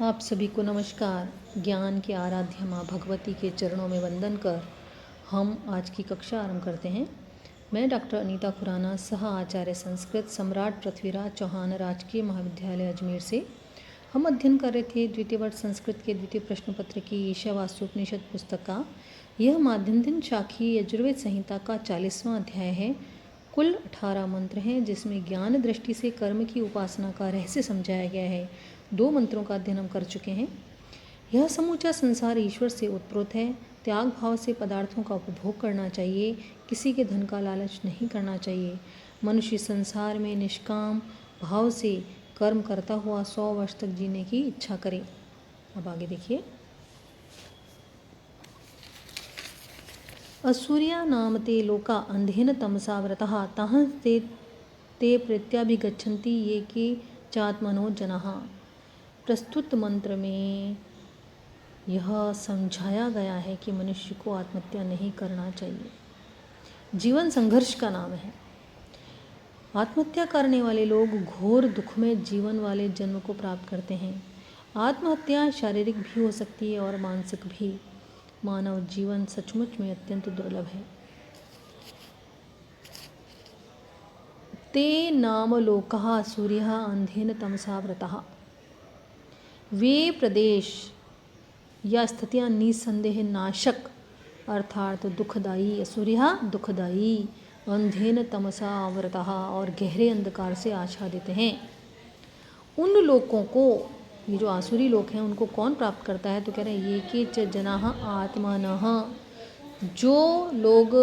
आप सभी को नमस्कार। ज्ञान की आराध्य माँ भगवती के चरणों में वंदन कर हम आज की कक्षा आरंभ करते हैं। मैं डॉक्टर अनीता खुराना, सह आचार्य संस्कृत, सम्राट पृथ्वीराज चौहान राजकीय महाविद्यालय अजमेर से हम अध्ययन कर रहे थे द्वितीय वर्ष संस्कृत के द्वितीय प्रश्न पत्र की ईशावास्योपनिषद पुस्तक का। यह माध्यन्दिन शाखी यजुर्वेद संहिता का 40वां अध्याय है। कुल 18 मंत्र हैं, जिसमें ज्ञान दृष्टि से कर्म की उपासना का रहस्य समझाया गया है। 2 मंत्रों का अध्ययन हम कर चुके हैं। यह समूचा संसार ईश्वर से उत्पन्न है। त्याग भाव से पदार्थों का उपभोग करना चाहिए, किसी के धन का लालच नहीं करना चाहिए। मनुष्य संसार में निष्काम भाव से कर्म करता हुआ 100 वर्ष तक जीने की इच्छा करे। अब आगे देखिए। असूर्या नाम ते लोका अंधेन तमसा व्रतः तह ते प्रत्याभिगच्छन्ति ये के चात्मनो जनाः। प्रस्तुत मंत्र में यह समझाया गया है कि मनुष्य को आत्महत्या नहीं करना चाहिए। जीवन संघर्ष का नाम है। आत्महत्या करने वाले लोग घोर दुख में जीवन वाले जन्म को प्राप्त करते हैं। आत्महत्या शारीरिक भी हो सकती है और मानसिक भी। मानव जीवन सचमुच में अत्यंत दुर्लभ है। ते नाम लोकः सूर्यः अंधेन तमसा व्रतः। वे प्रदेश या स्थितियाँ निसंदेह नाशक अर्थात दुखदायी, सूर्य दुखदायी, अंधेन तमसा आवृतः और गहरे अंधकार से आच्छादित हैं। उन लोगों को, ये जो आसुरी लोग हैं, उनको कौन प्राप्त करता है? तो कह रहे हैं ये के च जनाः आत्मनः, जो लोग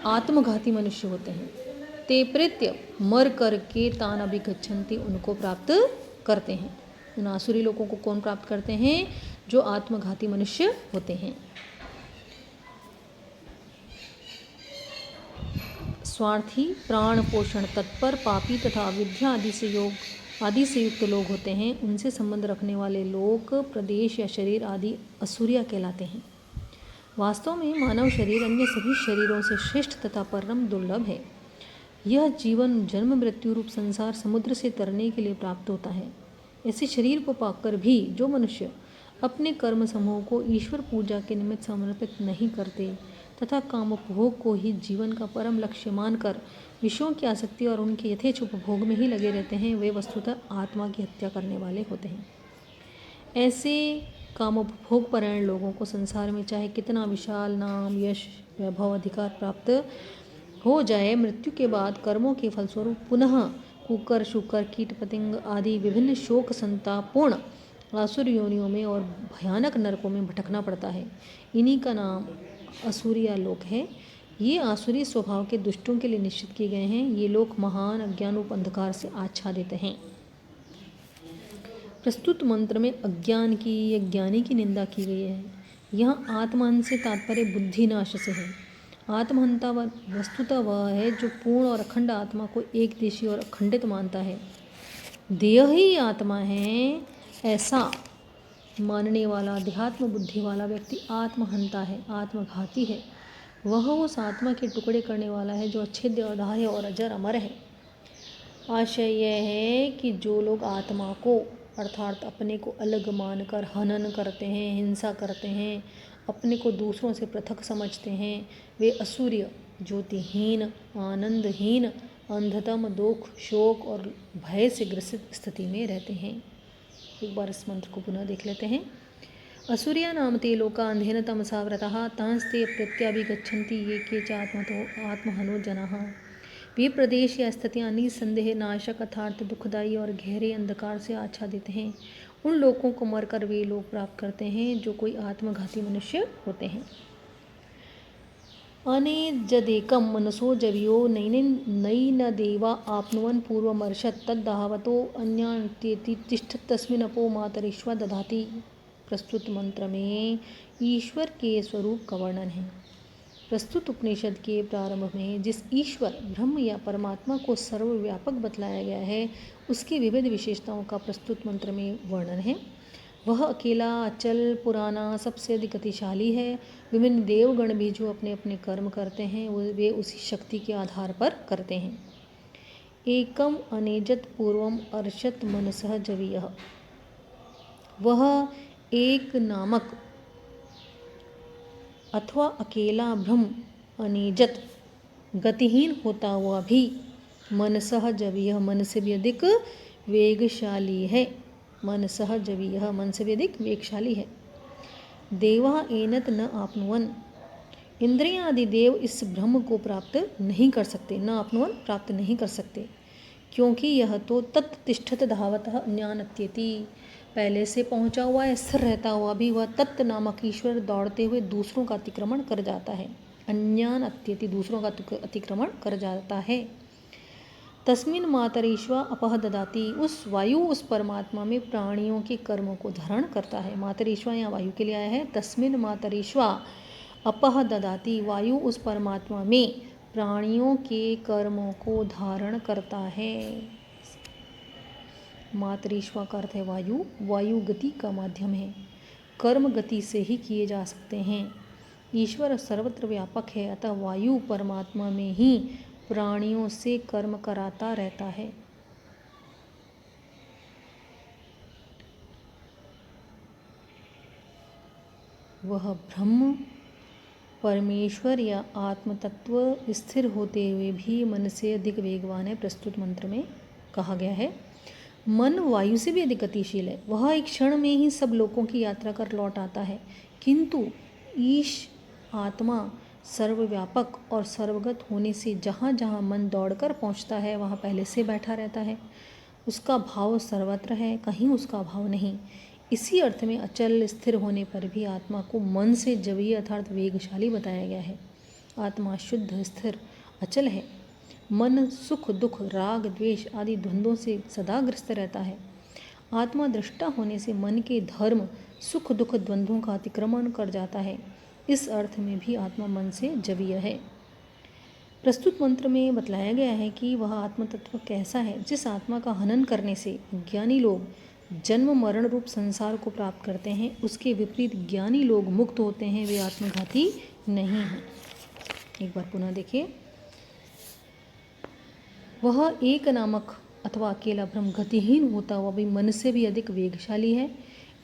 आत्मघाती मनुष्य होते हैं। ते प्रेत्य मर करके तान अभिगच्छन्ति, उनको प्राप्त करते हैं। उन आसुरी लोगों को कौन प्राप्त करते हैं? जो आत्मघाती मनुष्य होते हैं। स्वार्थी, प्राण पोषण तत्पर, पापी तथा अविद्या आदि से युक्त लोग होते हैं। उनसे संबंध रखने वाले लोग प्रदेश या शरीर आदि असूर्या कहलाते हैं। वास्तव में मानव शरीर अन्य सभी शरीरों से श्रेष्ठ तथा परम दुर्लभ है। यह जीवन जन्म मृत्यु रूप संसार समुद्र से तरने के लिए प्राप्त होता है। ऐसे शरीर को पाकर भी जो मनुष्य अपने कर्म समूह को ईश्वर पूजा के निमित्त समर्पित नहीं करते तथा कामोपभोग को ही जीवन का परम लक्ष्य मानकर विषयों की आसक्ति और उनके यथेच्छ उपभोग में ही लगे रहते हैं, वे वस्तुतः आत्मा की हत्या करने वाले होते हैं। ऐसे कामोपभोग परायण लोगों को संसार में चाहे कितना विशाल नाम, यश, वैभव, अधिकार प्राप्त हो जाए, मृत्यु के बाद कर्मों के फलस्वरूप पुनः कुकर, शुकर, कीट पतंग आदि विभिन्न शोक संतापपूर्ण आसुर योनियों में और भयानक नरकों में भटकना पड़ता है। इन्हीं का नाम असूरिया लोक है। ये आसुरी स्वभाव के दुष्टों के लिए निश्चित किए गए हैं। ये लोग महान अज्ञानरूप अंधकार से आच्छादित हैं। प्रस्तुत मंत्र में अज्ञान की, अज्ञानी की निंदा की गई है। यहाँ आत्महन से तात्पर्य बुद्धि नाश से है। आत्महंता वस्तुतः वह है जो पूर्ण और अखंड आत्मा को एक देशी और अखंडित मानता है। देह ही आत्मा है, ऐसा मानने वाला अध्यात्म बुद्धि वाला व्यक्ति आत्महंता है, आत्मघाती है। वह उस आत्मा के टुकड़े करने वाला है जो अच्छेद्य, अधार्य और अजर अमर है। आशय यह है कि जो लोग आत्मा को अर्थात अपने को अलग मानकर हनन करते हैं, हिंसा करते हैं, अपने को दूसरों से पृथक समझते हैं, वे असूर्य, ज्योतिहीन, आनंदहीन, अंधतम, दुख, शोक और भय से ग्रसित स्थिति में रहते हैं। एक बार इस मंत्र को पुनः देख लेते हैं। असूर्या नाम ते लोका अंधेन तमसा व्रतः तांस्ते प्रत्याभिगच्छन्ति ये के च आत्महनो जनाः। वे प्रदेश या स्थितियाँ निसंदेह नाशक अर्थात दुखदायी और गहरे अंधकार से आच्छादित हैं। उन लोगों को मरकर वे लोग प्राप्त करते हैं जो कोई आत्मघाती मनुष्य होते हैं। अनेजदेकं मनसो जवियो नैन देवा आपनुवन् पूर्वमर्षत् तद्दाहवतो अन्यान्त्येति तिष्ठत् तस्मिन्नपो मातरिश्वा दधाति। प्रस्तुत मंत्र में ईश्वर के स्वरूप का वर्णन है। प्रस्तुत उपनिषद के प्रारंभ में जिस ईश्वर, ब्रह्म या परमात्मा को सर्वव्यापक बतलाया गया है, उसकी विविध विशेषताओं का प्रस्तुत मंत्र में वर्णन है। वह अकेला, अचल, पुराना, सबसे अधिक गतिशाली है। विभिन्न देवगण भी जो अपने अपने कर्म करते हैं, वे उसी शक्ति के आधार पर करते हैं। एकम अनेजत पूर्वम अर्षत मनसः जवीयः। वह एक नामक अथवा अकेला ब्रह्म अनिजत गतिहीन होता हुआ भी मनसः जब यह मन से भी अधिक वेगशाली है, मनसः जब यह मन से भी अधिक वेगशाली है। देवा एनत न आपनुवन, इंद्रियां आदि देव इस ब्रह्म को प्राप्त नहीं कर सकते, न आपनुवन प्राप्त नहीं कर सकते, क्योंकि यह तो तत्तिष्ठत धावतः ज्ञानत्यति, पहले से पहुंचा हुआ है, स्थिर रहता हुआ भी वह तत्त नामक ईश्वर दौड़ते हुए दूसरों का अतिक्रमण कर जाता है। अज्ञान अत्यति दूसरों का अतिक्रमण कर जाता है। तस्मिन मातरीश्वा अपह ददाति, उस वायु उस परमात्मा में प्राणियों के कर्मों को धारण करता है। मातरीश्वा यहाँ वायु के लिए आया है। तस्मिन मातरीश्वा अपह ददाति, वायु उस परमात्मा में प्राणियों के कर्मों को धारण करता है। मातरीश्वा का अर्थ है वायु, वायु गति का माध्यम है, कर्म गति से ही किए जा सकते हैं। ईश्वर सर्वत्र व्यापक है, अतः वायु परमात्मा में ही प्राणियों से कर्म कराता रहता है। वह ब्रह्म परमेश्वर या आत्म तत्व स्थिर होते हुए भी मन से अधिक वेगवान है। प्रस्तुत मंत्र में कहा गया है मन वायु से भी अधिक गतिशील है। वह एक क्षण में ही सब लोगों की यात्रा कर लौट आता है, किंतु ईश आत्मा सर्वव्यापक और सर्वगत होने से जहाँ जहाँ मन दौड़कर पहुँचता है वहाँ पहले से बैठा रहता है। उसका भाव सर्वत्र है, कहीं उसका भाव नहीं। इसी अर्थ में अचल स्थिर होने पर भी आत्मा को मन से जवीय अर्थात वेगशाली बताया गया है। आत्मा शुद्ध स्थिर अचल है। मन सुख दुख राग द्वेष आदि द्वंद्वों से सदा ग्रस्त रहता है। आत्मा दृष्टा होने से मन के धर्म सुख दुख द्वंद्वों का अतिक्रमण कर जाता है। इस अर्थ में भी आत्मा मन से जवीय है। प्रस्तुत मंत्र में बतलाया गया है कि वह आत्म तत्व कैसा है। जिस आत्मा का हनन करने से ज्ञानी लोग जन्म मरण रूप संसार को प्राप्त करते हैं, उसके विपरीत ज्ञानी लोग मुक्त होते हैं, वे आत्मघाती नहीं हैं। एक बार पुनः देखिए, वह एक नामक अथवा अकेला ब्रह्म गतिहीन होता हुआ भी मन से भी अधिक वेगशाली है।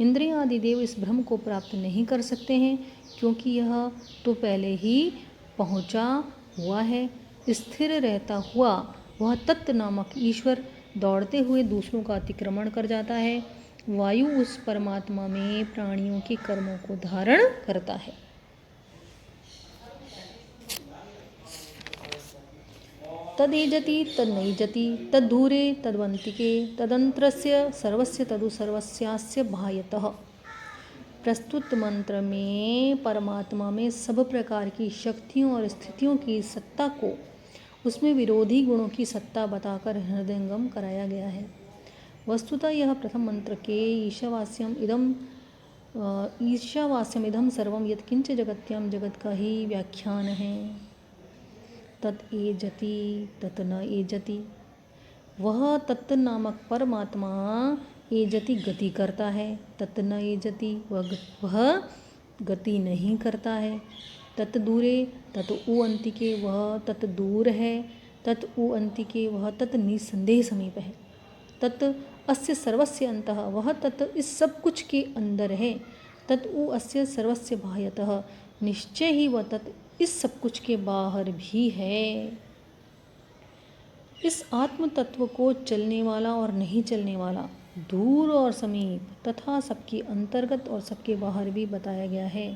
इंद्रियां आदि देव इस ब्रह्म को प्राप्त नहीं कर सकते हैं, क्योंकि यह तो पहले ही पहुंचा हुआ है। स्थिर रहता हुआ वह तत्त नामक ईश्वर दौड़ते हुए दूसरों का अतिक्रमण कर जाता है। वायु उस परमात्मा में प्राणियों के कर्मों को धारण करता है। तदेजति तन्नैजति तद्धूरे तद्वंतिके तदंतरस्य सर्वस्य तदु सर्वस्यास्य भायतः। प्रस्तुत मंत्र में परमात्मा में सब प्रकार की शक्तियों और स्थितियों की सत्ता को उसमें विरोधी गुणों की सत्ता बताकर हृदयंगम कराया गया है। वस्तुतः यह प्रथम मंत्र के ईशावास्यम इदम सर्वम यत्किंच जगत्यम जगत का ही व्याख्यान है। तत् एजति तत् न एजति, वह तत् नामक परमात्मा एजति गति करता है, तत् न एजति वह गति नहीं करता है। तत् दूरे तत् उ अंतिके, वह तत् दूर है। तत् उ अंतिके, वह तत् निसंदेह समीप है। तत् अस्य सर्वस्य अंतः, वह तत् इस सब कुछ के अंदर है। तत् उ अस्य सर्वस्य बाह्यतः, निश्चय ही वह तत् इस सब कुछ के बाहर भी है। इस आत्म तत्व को चलने वाला और नहीं चलने वाला, दूर और समीप तथा सबके अंतर्गत और सबके बाहर भी बताया गया है।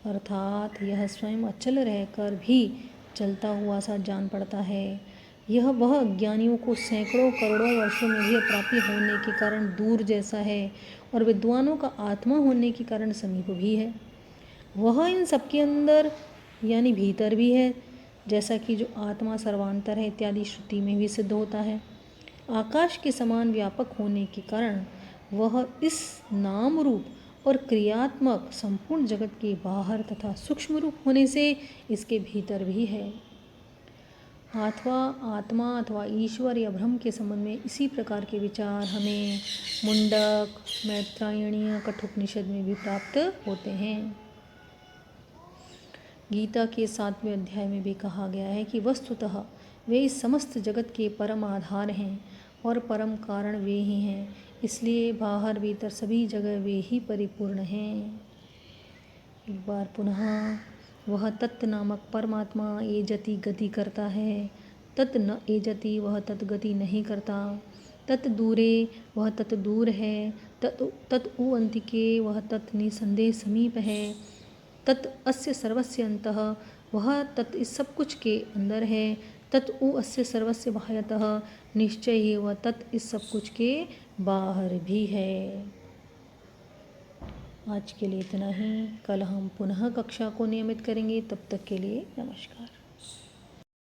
अर्थात यह स्वयं अचल रहकर भी चलता हुआ सा जान पड़ता है। यह वह अज्ञानियों को सैकड़ों करोड़ों वर्षों में भी अप्राप्य होने के कारण दूर जैसा है और विद्वानों का आत्मा होने के कारण समीप भी है। वह इन सबके अंदर यानी भीतर भी है, जैसा कि जो आत्मा सर्वांतर है इत्यादि श्रुति में भी सिद्ध होता है। आकाश के समान व्यापक होने के कारण वह इस नाम रूप और क्रियात्मक संपूर्ण जगत के बाहर तथा सूक्ष्म रूप होने से इसके भीतर भी है। अथवा आत्मा अथवा ईश्वर या ब्रह्म के संबंध में इसी प्रकार के विचार हमें मुंडक मैत्रायणीय कठोपनिषद में भी प्राप्त होते हैं। गीता के 7वें अध्याय में भी कहा गया है कि वस्तुतः वे इस समस्त जगत के परम आधार हैं और परम कारण वे ही हैं। इसलिए बाहर भीतर सभी जगह वे ही परिपूर्ण हैं। एक बार पुनः वह तत् नामक परमात्मा एजति गति करता है, तत् न एजति वह तत् गति नहीं करता, तत् दूरे वह तत् दूर है, तत् उ अंतिके वह तत् निसंदेह समीप है, तत् अस्य सर्वस्य अंतः वह तत् इस सब कुछ के अंदर है, तत् उ अस्य सर्वस्य बाह्यतः निश्चय ही वह तत् इस सब कुछ के बाहर भी है। आज के लिए इतना ही। कल हम पुनः कक्षा को नियमित करेंगे। तब तक के लिए नमस्कार।